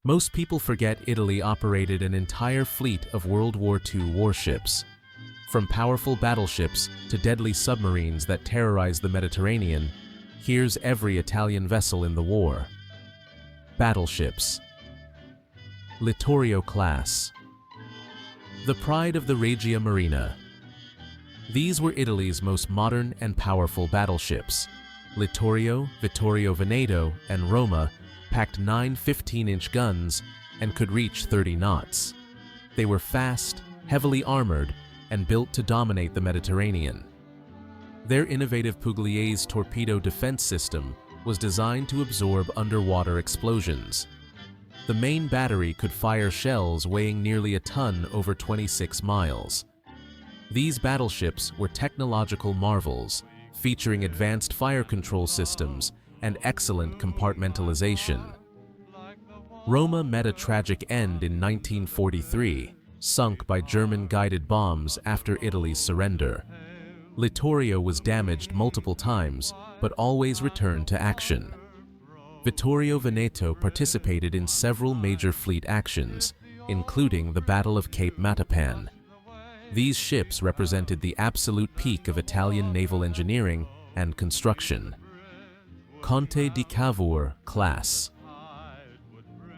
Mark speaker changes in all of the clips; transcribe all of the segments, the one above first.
Speaker 1: Most people forget Italy operated an entire fleet of World War II warships. From powerful battleships to deadly submarines that terrorized the Mediterranean, here's every Italian vessel in the war. Battleships. Littorio class. The pride of the Regia Marina. These were Italy's most modern and powerful battleships. Littorio, Vittorio Veneto, and Roma packed 9 15-inch guns and could reach 30 knots. They were fast, heavily armored, and built to dominate the Mediterranean. Their innovative Pugliese torpedo defense system was designed to absorb underwater explosions. The main battery could fire shells weighing nearly a ton over 26 miles. These battleships were technological marvels, featuring advanced fire control systems and excellent compartmentalization. Roma met a tragic end in 1943, sunk by German-guided bombs after Italy's surrender. Littorio was damaged multiple times, but always returned to action. Vittorio Veneto participated in several major fleet actions, including the Battle of Cape Matapan. These ships represented the absolute peak of Italian naval engineering and construction. Conte di Cavour class.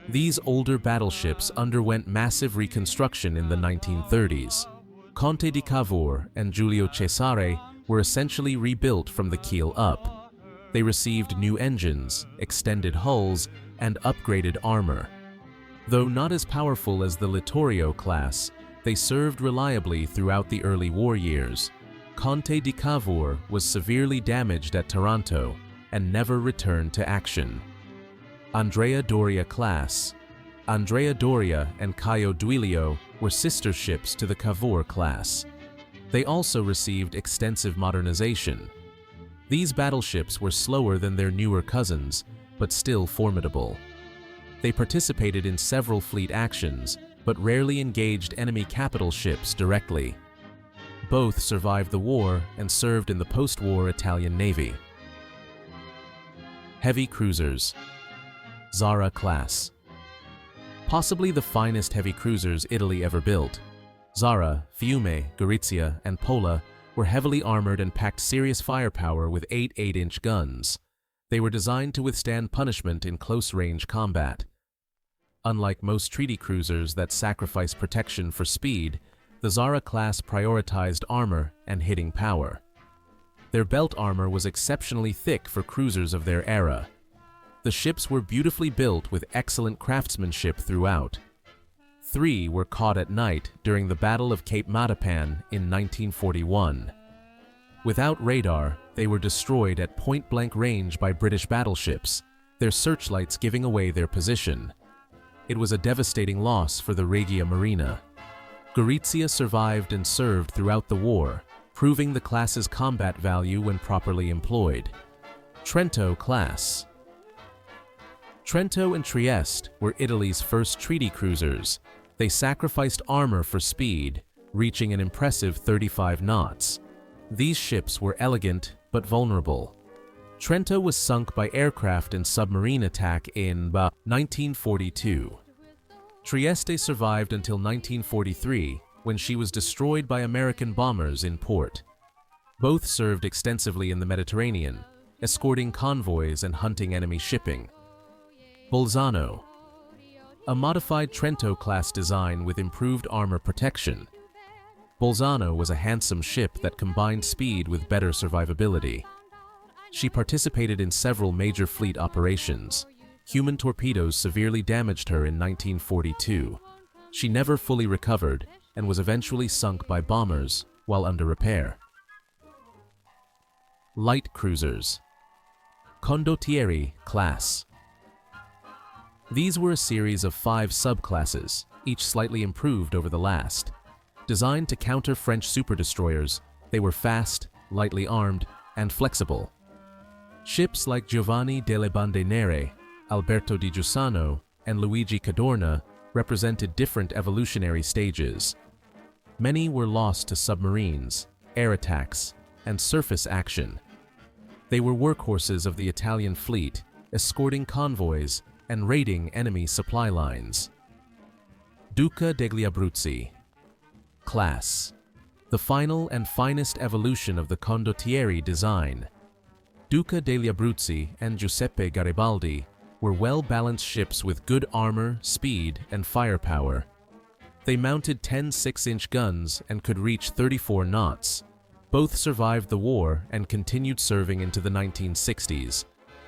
Speaker 1: These older battleships underwent massive reconstruction in the 1930s. Conte di Cavour and Giulio Cesare were essentially rebuilt from the keel up. They received new engines, extended hulls, and upgraded armor. Though not as powerful as the Littorio class, they served reliably throughout the early war years. Conte di Cavour was severely damaged at Taranto and never returned to action. Andrea Doria class. Andrea Doria and Caio Duilio were sister ships to the Cavour class. They also received extensive modernization. These battleships were slower than their newer cousins, but still formidable. They participated in several fleet actions, but rarely engaged enemy capital ships directly. Both survived the war and served in the post-war Italian Navy. Heavy cruisers. Zara class. Possibly the finest heavy cruisers Italy ever built. Zara, Fiume, Gorizia, and Pola were heavily armored and packed serious firepower with 8 8-inch guns. They were designed to withstand punishment in close-range combat. Unlike most treaty cruisers that sacrifice protection for speed, the Zara class prioritized armor and hitting power. Their belt armor was exceptionally thick for cruisers of their era. The ships were beautifully built with excellent craftsmanship throughout. 3 were caught at night during the Battle of Cape Matapan in 1941. Without radar, they were destroyed at point-blank range by British battleships, their searchlights giving away their position. It was a devastating loss for the Regia Marina. Gorizia survived and served throughout the war, proving the class's combat value when properly employed. Trento class. Trento and Trieste were Italy's first treaty cruisers. They sacrificed armor for speed, reaching an impressive 35 knots. These ships were elegant but vulnerable. Trento was sunk by aircraft and submarine attack in 1942. Trieste survived until 1943, when she was destroyed by American bombers in port. Both served extensively in the Mediterranean, escorting convoys and hunting enemy shipping. Bolzano. A modified Trento-class design with improved armor protection. Bolzano was a handsome ship that combined speed with better survivability. She participated in several major fleet operations. Human torpedoes severely damaged her in 1942. She never fully recovered and was eventually sunk by bombers while under repair. Light cruisers. Condottieri class. These were a series of 5 subclasses, each slightly improved over the last. Designed to counter French superdestroyers, they were fast, lightly armed, and flexible. Ships like Giovanni delle Bande Nere, Alberto di Giussano, and Luigi Cadorna represented different evolutionary stages. Many were lost to submarines, air attacks, and surface action. They were workhorses of the Italian fleet, escorting convoys and raiding enemy supply lines. Duca degli Abruzzi class, the final and finest evolution of the condottieri design. Duca degli Abruzzi and Giuseppe Garibaldi were well-balanced ships with good armor, speed, and firepower. They mounted 10 6-inch guns and could reach 34 knots. Both survived the war and continued serving into the 1960s.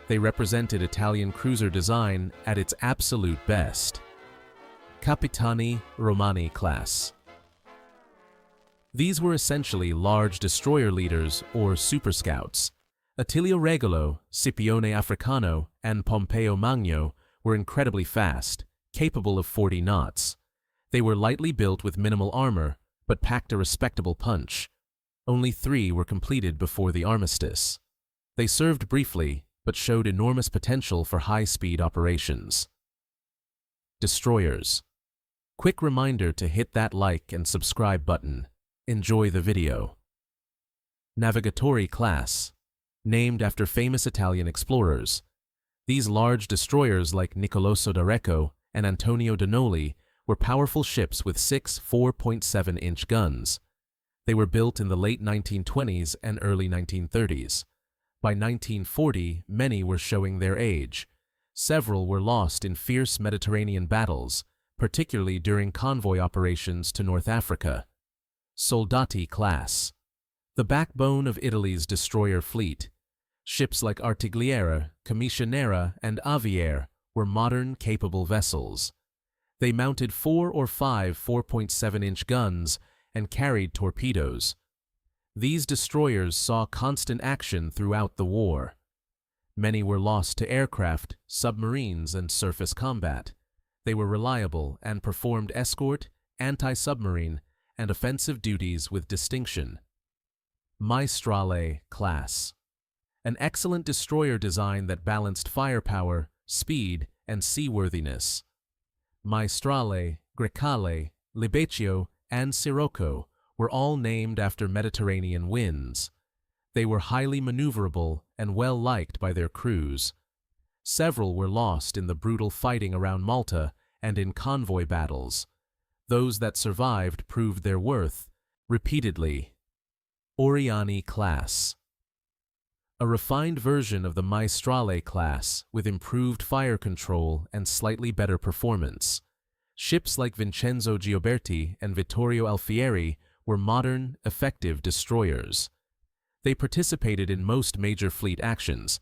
Speaker 1: They represented Italian cruiser design at its absolute best. Capitani Romani class. These were essentially large destroyer leaders or super scouts. Attilio Regolo, Scipione Africano, and Pompeo Magno were incredibly fast, capable of 40 knots. They were lightly built with minimal armor, but packed a respectable punch. Only 3 were completed before the armistice. They served briefly, but showed enormous potential for high-speed operations. Destroyers. Quick reminder to hit that like and subscribe button. Enjoy the video. Navigatori class, named after famous Italian explorers. These large destroyers like Nicoloso d'Areco and Antonio Donoli were powerful ships with 6 4.7-inch guns. They were built in the late 1920s and early 1930s. By 1940, many were showing their age. Several were lost in fierce Mediterranean battles, particularly during convoy operations to North Africa. Soldati class, the backbone of Italy's destroyer fleet. Ships like Artigliera, Commissionera, and Aviere were modern, capable vessels. They mounted 4 or 5 4.7-inch guns and carried torpedoes. These destroyers saw constant action throughout the war. Many were lost to aircraft, submarines, and surface combat. They were reliable and performed escort, anti-submarine, and offensive duties with distinction. Maestrale class, an excellent destroyer design that balanced firepower, speed, and seaworthiness. Maestrale, Grecale, Libeccio, and Sirocco were all named after Mediterranean winds. They were highly maneuverable and well-liked by their crews. Several were lost in the brutal fighting around Malta and in convoy battles. Those that survived proved their worth repeatedly. Oriani class, a refined version of the Maestrale class with improved fire control and slightly better performance. Ships like Vincenzo Gioberti and Vittorio Alfieri were modern, effective destroyers. They participated in most major fleet actions.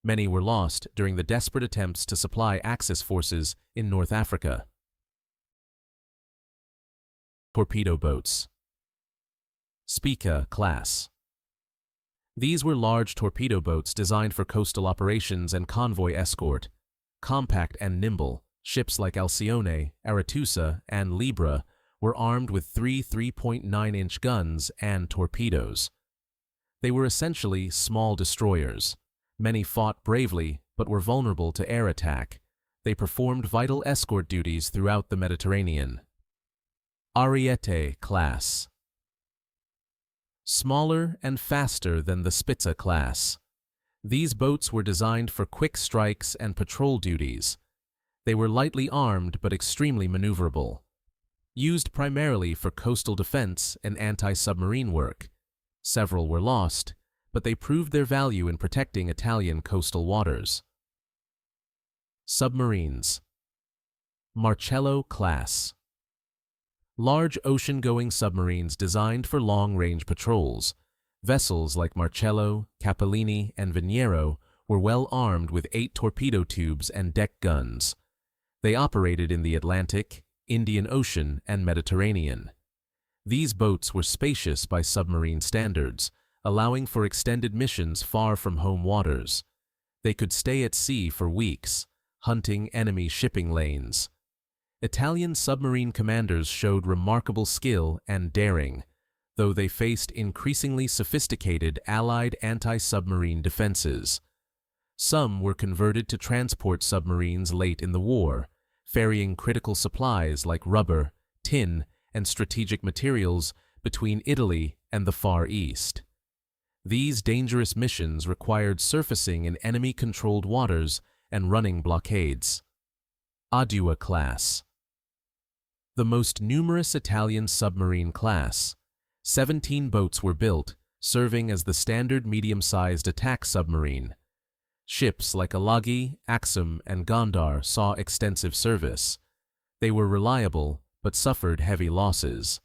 Speaker 1: Many were lost during the desperate attempts to supply Axis forces in North Africa. Torpedo boats. Spica class. These were large torpedo boats designed for coastal operations and convoy escort. Compact and nimble, ships like Alcione, Aretusa, and Libra were armed with 3 3.9-inch guns and torpedoes. They were essentially small destroyers. Many fought bravely, but were vulnerable to air attack. They performed vital escort duties throughout the Mediterranean. Ariete class. Smaller and faster than the Spitze class. These boats were designed for quick strikes and patrol duties. They were lightly armed but extremely maneuverable. Used primarily for coastal defense and anti-submarine work. Several were lost, but they proved their value in protecting Italian coastal waters. Submarines. Marcello class. Large ocean-going submarines designed for long-range patrols. Vessels like Marcello, Capellini, and Veniero were well armed with 8 torpedo tubes and deck guns. They operated in the Atlantic, Indian Ocean, and Mediterranean. These boats were spacious by submarine standards, allowing for extended missions far from home waters. They could stay at sea for weeks, hunting enemy shipping lanes. Italian submarine commanders showed remarkable skill and daring, though they faced increasingly sophisticated Allied anti-submarine defenses. Some were converted to transport submarines late in the war, ferrying critical supplies like rubber, tin, and strategic materials between Italy and the Far East. These dangerous missions required surfacing in enemy-controlled waters and running blockades. WWII class. The most numerous Italian submarine class. 17 boats were built, serving as the standard medium-sized attack submarine. Ships like Alaghi, Axum, and Gondar saw extensive service. They were reliable, but suffered heavy losses.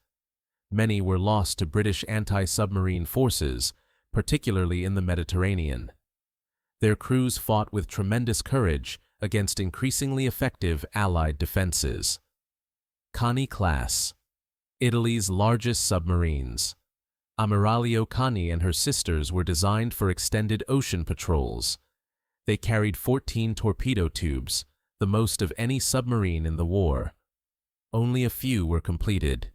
Speaker 1: Many were lost to British anti-submarine forces, particularly in the Mediterranean. Their crews fought with tremendous courage against increasingly effective Allied defenses. Cani class. Italy's largest submarines. Ammiraglio Cani and her sisters were designed for extended ocean patrols. They carried 14 torpedo tubes, the most of any submarine in the war. Only a few were completed.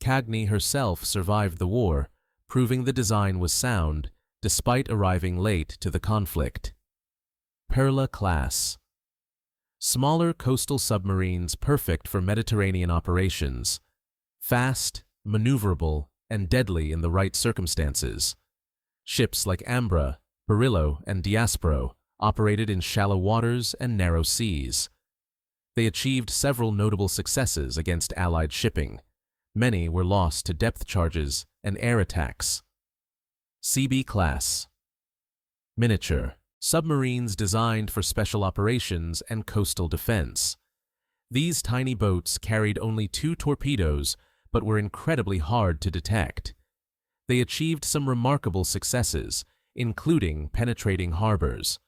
Speaker 1: Cagni herself survived the war, proving the design was sound, despite arriving late to the conflict. Perla class. Smaller coastal submarines perfect for Mediterranean operations. Fast, maneuverable, and deadly in the right circumstances. Ships like Ambra, Barillo, and Diasporo operated in shallow waters and narrow seas. They achieved several notable successes against Allied shipping. Many were lost to depth charges and air attacks. CB class. Miniature. Submarines designed for special operations and coastal defense. These tiny boats carried only 2 torpedoes, but were incredibly hard to detect. They achieved some remarkable successes, including penetrating harbors.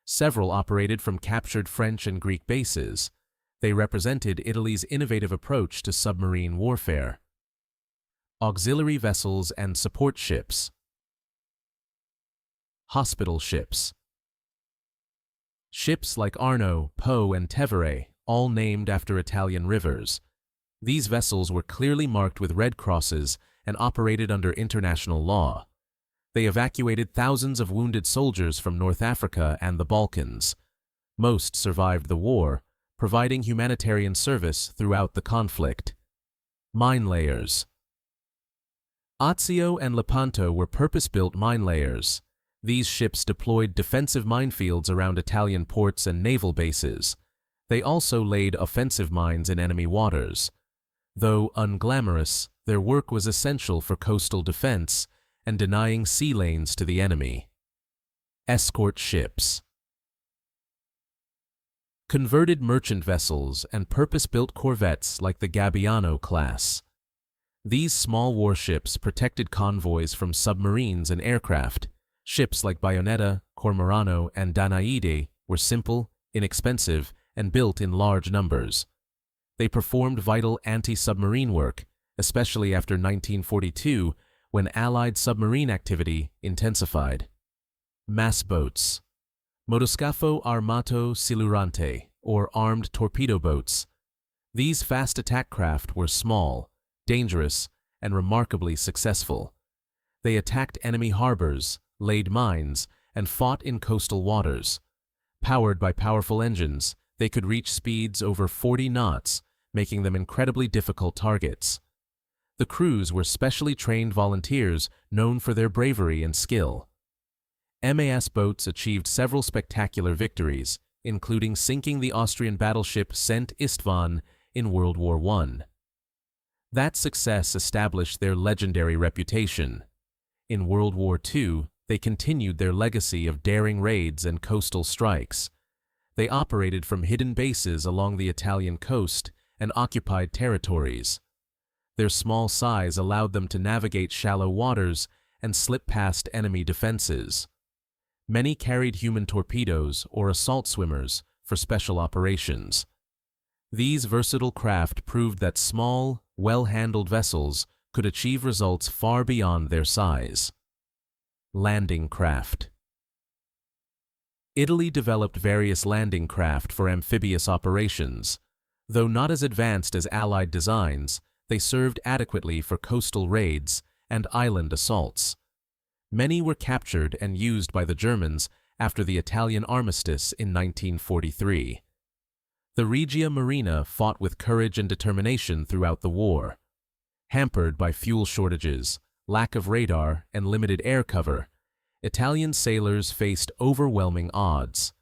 Speaker 1: Several operated from captured French and Greek bases. They represented Italy's innovative approach to submarine warfare. Auxiliary vessels and support ships. Hospital ships. Ships like Arno, Po, and Tevere, all named after Italian rivers. These vessels were clearly marked with red crosses and operated under international law. They evacuated thousands of wounded soldiers from North Africa and the Balkans. Most survived the war, providing humanitarian service throughout the conflict. Mine layers. Azio and Lepanto were purpose-built mine layers. These ships deployed defensive minefields around Italian ports and naval bases. They also laid offensive mines in enemy waters. Though unglamorous, their work was essential for coastal defense and denying sea lanes to the enemy. Escort ships. Converted merchant vessels and purpose-built corvettes like the Gabbiano class. These small warships protected convoys from submarines and aircraft. Ships like Bayonetta, Cormorano, and Danaide were simple, inexpensive, and built in large numbers. They performed vital anti-submarine work, especially after 1942, when Allied submarine activity intensified. Mass boats. Motoscafo armato silurante, or armed torpedo boats. These fast attack craft were small, dangerous, and remarkably successful. They attacked enemy harbors, laid mines, and fought in coastal waters. Powered by powerful engines, they could reach speeds over 40 knots, making them incredibly difficult targets. The crews were specially trained volunteers known for their bravery and skill. MAS boats achieved several spectacular victories, including sinking the Austrian battleship St. Istvan in World War I. That success established their legendary reputation. In World War II, they continued their legacy of daring raids and coastal strikes. They operated from hidden bases along the Italian coast and occupied territories. Their small size allowed them to navigate shallow waters and slip past enemy defenses. Many carried human torpedoes or assault swimmers for special operations. These versatile craft proved that small, well-handled vessels could achieve results far beyond their size. Landing craft. Italy developed various landing craft for amphibious operations. Though not as advanced as Allied designs, they served adequately for coastal raids and island assaults. Many were captured and used by the Germans after the Italian armistice in 1943. The Regia Marina fought with courage and determination throughout the war. Hampered by fuel shortages, lack of radar, and limited air cover, Italian sailors faced overwhelming odds.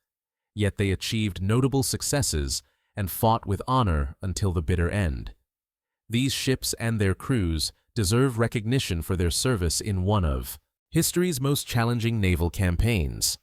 Speaker 1: Yet they achieved notable successes and fought with honor until the bitter end. These ships and their crews deserve recognition for their service in one of history's most challenging naval campaigns.